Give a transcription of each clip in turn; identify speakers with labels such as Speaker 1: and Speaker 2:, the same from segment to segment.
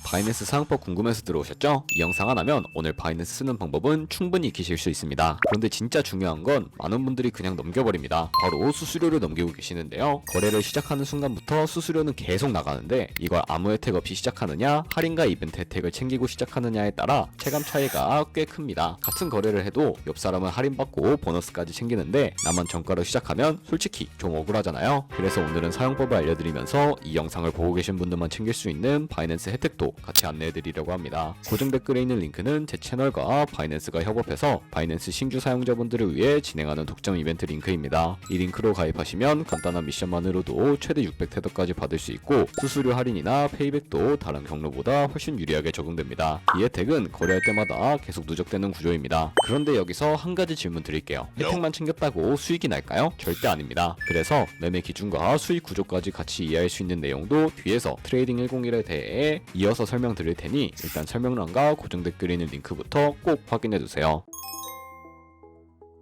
Speaker 1: 바이낸스 사용법 궁금해서 들어오셨죠? 이 영상 하나면 오늘 바이낸스 쓰는 방법은 충분히 익히실 수 있습니다. 그런데 진짜 중요한 건 많은 분들이 그냥 넘겨버립니다. 바로 수수료를 넘기고 계시는데요. 거래를 시작하는 순간부터 수수료는 계속 나가는데 이걸 아무 혜택 없이 시작하느냐, 할인과 이벤트 혜택을 챙기고 시작하느냐에 따라 체감 차이가 꽤 큽니다. 같은 거래를 해도 옆 사람은 할인받고 보너스까지 챙기는데 나만 정가로 시작하면 솔직히 좀 억울하잖아요. 그래서 오늘은 사용법을 알려드리면서 이 영상을 보고 계신 분들만 챙길 수 있는 바이낸스 혜택도 같이 안내해드리려고 합니다. 고정 댓글에 있는 링크는 제 채널과 바이낸스가 협업해서 바이낸스 신규 사용자분들을 위해 진행하는 독점 이벤트 링크입니다. 이 링크로 가입하시면 간단한 미션만으로도 최대 600테더까지 받을 수 있고 수수료 할인이나 페이백도 다른 경로보다 훨씬 유리하게 적용됩니다. 이 혜택은 거래할 때마다 계속 누적되는 구조입니다. 그런데 여기서 한 가지 질문 드릴게요. 혜택만 챙겼다고 수익이 날까요? 절대 아닙니다. 그래서 매매 기준과 수익 구조까지 같이 이해할 수 있는 내용도 뒤에서 트레이딩 101에 대해 이어서 설명드릴 테니 일단 설명란과 고정 댓글에 있는 링크부터 꼭 확인해두세요.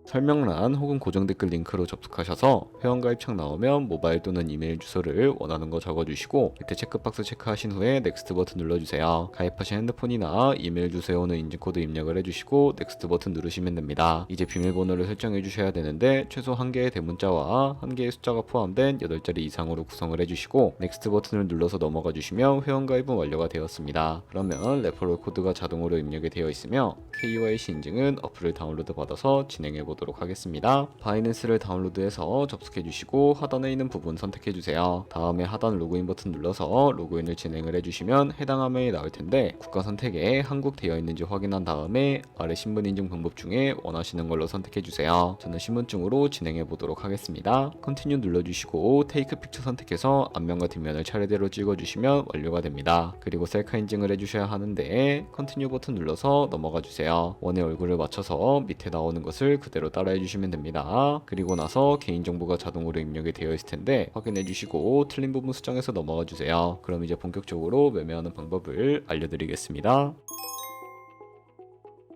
Speaker 1: 설명란 혹은 고정 댓글 링크로 접속하셔서 회원가입창 나오면 모바일 또는 이메일 주소를 원하는 거 적어주시고 밑에 체크박스 체크하신 후에 넥스트 버튼 눌러주세요. 가입하신 핸드폰이나 이메일 주소에 오는 인증코드 입력을 해주시고 넥스트 버튼 누르시면 됩니다. 이제 비밀번호를 설정해 주셔야 되는데 최소 1개의 대문자와 1개의 숫자가 포함된 8자리 이상으로 구성을 해주시고 넥스트 버튼을 눌러서 넘어가 주시면 회원가입은 완료가 되었습니다. 그러면 레퍼럴 코드가 자동으로 입력이 되어 있으며 KYC 인증은 어플을 다운로드 받아서 진행해 보도록 하겠습니다. 바이낸스를 다운로드해서 접속해 주시고 하단에 있는 부분 선택해 주세요. 다음에 하단 로그인 버튼 눌러서 로그인을 진행을 해주시면 해당 화면이 나올 텐데 국가 선택에 한국 되어 있는지 확인한 다음에 아래 신분 인증 방법 중에 원하시는 걸로 선택해 주세요. 저는 신분증으로 진행해 보도록 하겠습니다. 컨티뉴 눌러주시고 테이크 픽처 선택해서 앞면과 뒷면을 차례대로 찍어주시면 완료가 됩니다. 그리고 셀카 인증을 해주셔야 하는데 컨티뉴 버튼 눌러서 넘어가 주세요. 원의 얼굴을 맞춰서 밑에 나오는 것을 그대로 따라해 주시면 됩니다. 그리고 나서 개인정보가 자동으로 입력이 되어 있을 텐데 확인해 주시고 틀린 부분 수정해서 넘어가 주세요. 그럼 이제 본격적으로 매매하는 방법을 알려드리겠습니다.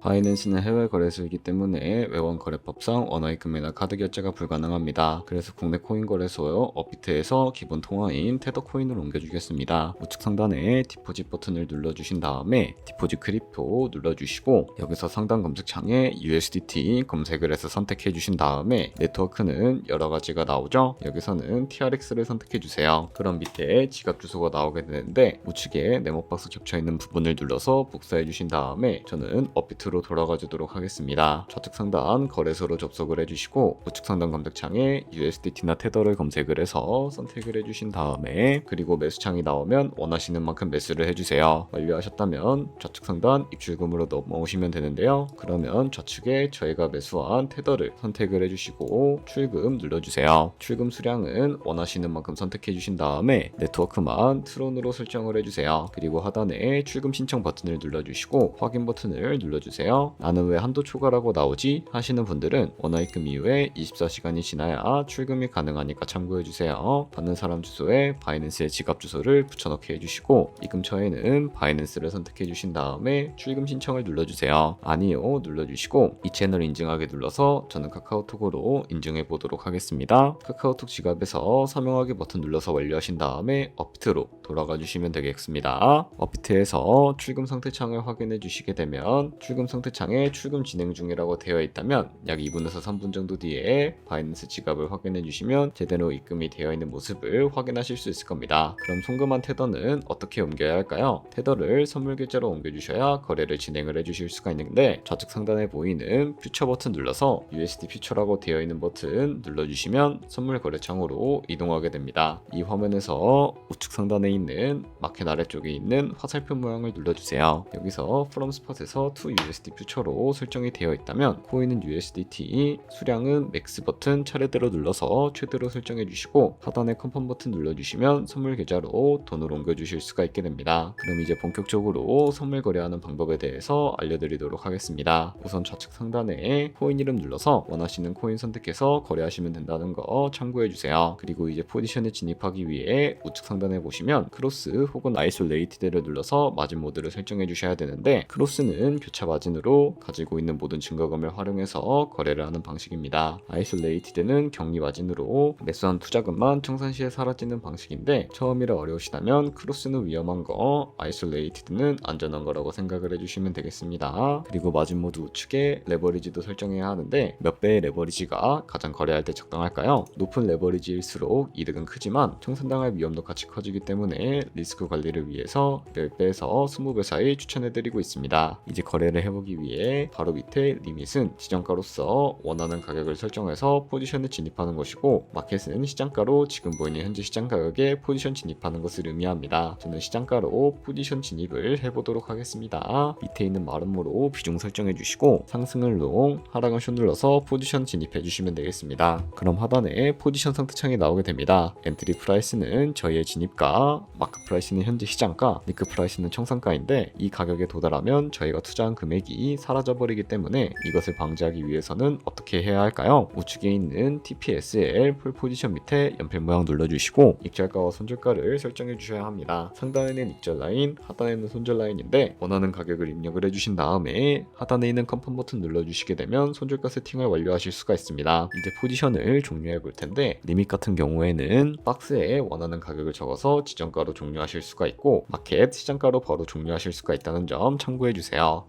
Speaker 1: 바이낸스는 해외 거래소이기 때문에 외원 거래법상 원화입금이나 카드 결제가 불가능합니다. 그래서 국내 코인 거래소 업비트에서 기본 통화인 테더 코인을 옮겨주겠습니다. 우측 상단에 디포짓 버튼을 눌러주신 다음에 디포짓 크립토 눌러주시고 여기서 상단 검색창에 USDT 검색을 해서 선택해 주신 다음에 네트워크는 여러 가지가 나오죠. 여기서는 TRX를 선택해 주세요. 그럼 밑에 지갑 주소가 나오게 되는데 우측에 네모박스 겹쳐 있는 부분을 눌러서 복사해 주신 다음에 저는 업비트 로 돌아가 주도록 하겠습니다. 좌측 상단 거래소로 접속을 해주시고 우측 상단 검색창에 USDT나 테더를 검색을 해서 선택을 해주신 다음에 그리고 매수창이 나오면 원하시는 만큼 매수를 해주세요. 완료하셨다면 좌측 상단 입출금으로 넘어오시면 되는데요. 그러면 좌측에 저희가 매수한 테더를 선택을 해주시고 출금 눌러주세요. 출금 수량은 원하시는 만큼 선택해 주신 다음에 네트워크만 트론으로 설정을 해주세요. 그리고 하단에 출금 신청 버튼을 눌러주시고 확인 버튼을 눌러주세요. 나는 왜 한도 초과라고 나오지? 하시는 분들은 원화입금 이후에 24시간이 지나야 출금이 가능하니까 참고해주세요. 받는 사람 주소에 바이낸스의 지갑 주소를 붙여넣기 해주시고 입금처에는 바이낸스를 선택해주신 다음에 출금 신청을 눌러주세요. 아니요 눌러주시고 이 채널 인증하게 눌러서 저는 카카오톡으로 인증해 보도록 하겠습니다. 카카오톡 지갑에서 서명하기 버튼 눌러서 완료하신 다음에 업비트로 돌아가 주시면 되겠습니다. 업비트에서 출금 상태 창을 확인해 주시게 되면 출금 상태 창에 출금 진행 중이라고 되어 있다면 약 2분에서 3분 정도 뒤에 바이낸스 지갑을 확인해 주시면 제대로 입금이 되어 있는 모습을 확인하실 수 있을 겁니다. 그럼 송금한 테더는 어떻게 옮겨야 할까요? 테더를 선물 계좌로 옮겨 주셔야 거래를 진행을 해 주실 수가 있는데 좌측 상단에 보이는 퓨처 버튼 눌러서 USD 퓨처라고 되어 있는 버튼 눌러주시면 선물 거래창으로 이동하게 됩니다. 이 화면에서 우측 상단에 있는 마켓 아래쪽에 있는 화살표 모양을 눌러주세요. 여기서 from spot에서 to USD 퓨처로 설정이 되어 있다면 코인은 USDT, 수량은 맥스 버튼 차례대로 눌러서 최대로 설정해 주시고 하단에 컨펌 버튼 눌러주시면 선물 계좌로 돈을 옮겨 주실 수가 있게 됩니다. 그럼 이제 본격적으로 선물 거래하는 방법에 대해서 알려드리도록 하겠습니다. 우선 좌측 상단에 코인 이름 눌러서 원하시는 코인 선택해서 거래하시면 된다는 거 참고해 주세요. 그리고 이제 포지션에 진입하기 위해 우측 상단에 보시면 크로스 혹은 아이솔레이티드를 눌러서 마진 모드를 설정해 주셔야 되는데 크로스는 교차 마진 마진으로 가지고 있는 모든 증거금을 활용해서 거래를 하는 방식입니다. 아이솔레이티드는 격리 마진으로 매수한 투자금만 청산 시에 사라지는 방식인데 처음이라 어려우시다면 크로스는 위험한 거, 아이솔레이티드는 안전한 거라고 생각을 해주시면 되겠습니다. 그리고 마진 모드 우측에 레버리지도 설정해야 하는데 몇 배의 레버리지가 가장 거래할 때 적당할까요? 높은 레버리지일수록 이득은 크지만 청산당할 위험도 같이 커지기 때문에 리스크 관리를 위해서 10배에서 20배 사이 추천해드리고 있습니다. 이제 거래를 해보기 위해 바로 밑에 리밋은 지정가로서 원하는 가격을 설정해서 포지션에 진입하는 것이고, 마켓은 시장가로 지금 보이는 현재 시장 가격에 포지션 진입하는 것을 의미합니다. 저는 시장가로 포지션 진입을 해보도록 하겠습니다. 밑에 있는 마름모로 비중 설정해 주시고 상승을 롱, 하락은 숏 눌러서 포지션 진입해 주시면 되겠습니다. 그럼 하단에 포지션 상태창이 나오게 됩니다. 엔트리 프라이스는 저희의 진입가, 마크 프라이스는 현재 시장가, 니크 프라이스는 청산가인데 이 가격에 도달하면 저희가 투자한 금액이 사라져버리기 때문에 이것을 방지하기 위해서는 어떻게 해야 할까요? 우측에 있는 TPSL 풀 포지션 밑에 연필 모양 눌러주시고 익절가와 손절가를 설정해 주셔야 합니다. 상단에는 익절 라인, 하단에는 손절 라인인데 원하는 가격을 입력을 해주신 다음에 하단에 있는 컨펌 버튼 눌러주시게 되면 손절가 세팅을 완료하실 수가 있습니다. 이제 포지션을 종료해 볼 텐데 리밋 같은 경우에는 박스에 원하는 가격을 적어서 지정가로 종료하실 수가 있고 마켓 시장가로 바로 종료하실 수가 있다는 점 참고해 주세요.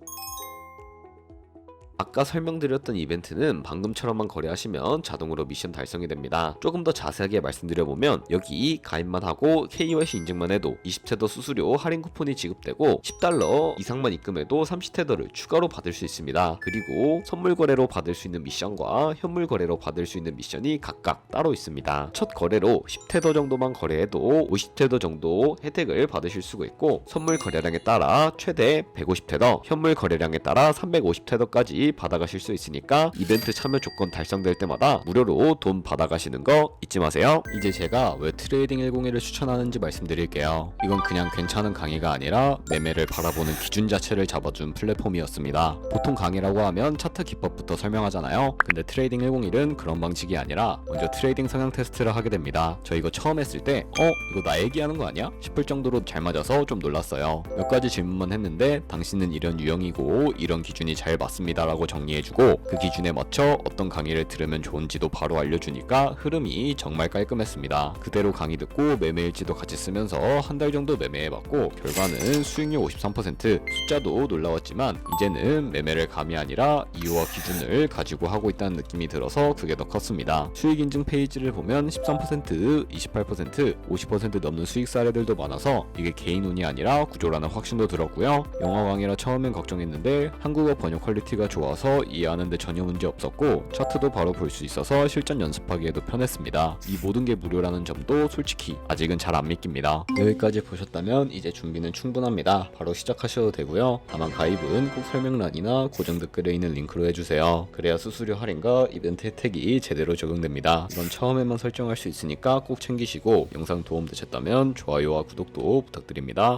Speaker 1: 아까 설명드렸던 이벤트는 방금처럼만 거래하시면 자동으로 미션 달성이 됩니다. 조금 더 자세하게 말씀드려보면 여기 가입만 하고 KYC 인증만 해도 20테더 수수료 할인 쿠폰이 지급되고 10달러 이상만 입금해도 30테더를 추가로 받을 수 있습니다. 그리고 선물 거래로 받을 수 있는 미션과 현물 거래로 받을 수 있는 미션이 각각 따로 있습니다. 첫 거래로 10테더 정도만 거래해도 50테더 정도 혜택을 받으실 수가 있고, 선물 거래량에 따라 최대 150테더, 현물 거래량에 따라 350테더까지 받아가실 수 있으니까 이벤트 참여 조건 달성될 때마다 무료로 돈 받아가시는 거 잊지 마세요. 이제 제가 왜 트레이딩 101을 추천하는지 말씀드릴게요. 이건 그냥 괜찮은 강의가 아니라 매매를 바라보는 기준 자체를 잡아준 플랫폼이었습니다. 보통 강의라고 하면 차트 기법부터 설명하잖아요. 근데 트레이딩 101은 그런 방식이 아니라 먼저 트레이딩 성향 테스트를 하게 됩니다. 저 이거 처음 했을 때 이거 나 얘기하는 거 아니야? 싶을 정도로 잘 맞아서 좀 놀랐어요. 몇 가지 질문만 했는데 당신은 이런 유형이고 이런 기준이 잘 맞습니다 라고 정리해주고 그 기준에 맞춰 어떤 강의를 들으면 좋은지도 바로 알려주니까 흐름이 정말 깔끔했습니다. 그대로 강의 듣고 매매일지도 같이 쓰면서 한 달 정도 매매해봤고 결과는 수익률 53%, 숫자도 놀라웠지만 이제는 매매를 감이 아니라 이유와 기준을 가지고 하고 있다는 느낌이 들어서 그게 더 컸습니다. 수익 인증 페이지를 보면 13%, 28%, 50% 넘는 수익 사례들도 많아서 이게 개인 운이 아니라 구조라는 확신도 들었고요. 영어 강의라 처음엔 걱정했는데 한국어 번역 퀄리티가 좋아서 이해하는데 전혀 문제 없었고 차트도 바로 볼 수 있어서 실전 연습하기에도 편했습니다. 이 모든 게 무료라는 점도 솔직히 아직은 잘 안 믿깁니다. 여기까지 보셨다면 이제 준비는 충분합니다. 바로 시작하셔도 되고요. 다만 가입은 꼭 설명란이나 고정 댓글에 있는 링크로 해주세요. 그래야 수수료 할인과 이벤트 혜택이 제대로 적용됩니다. 이건 처음에만 설정할 수 있으니까 꼭 챙기시고 영상 도움되셨다면 좋아요와 구독도 부탁드립니다.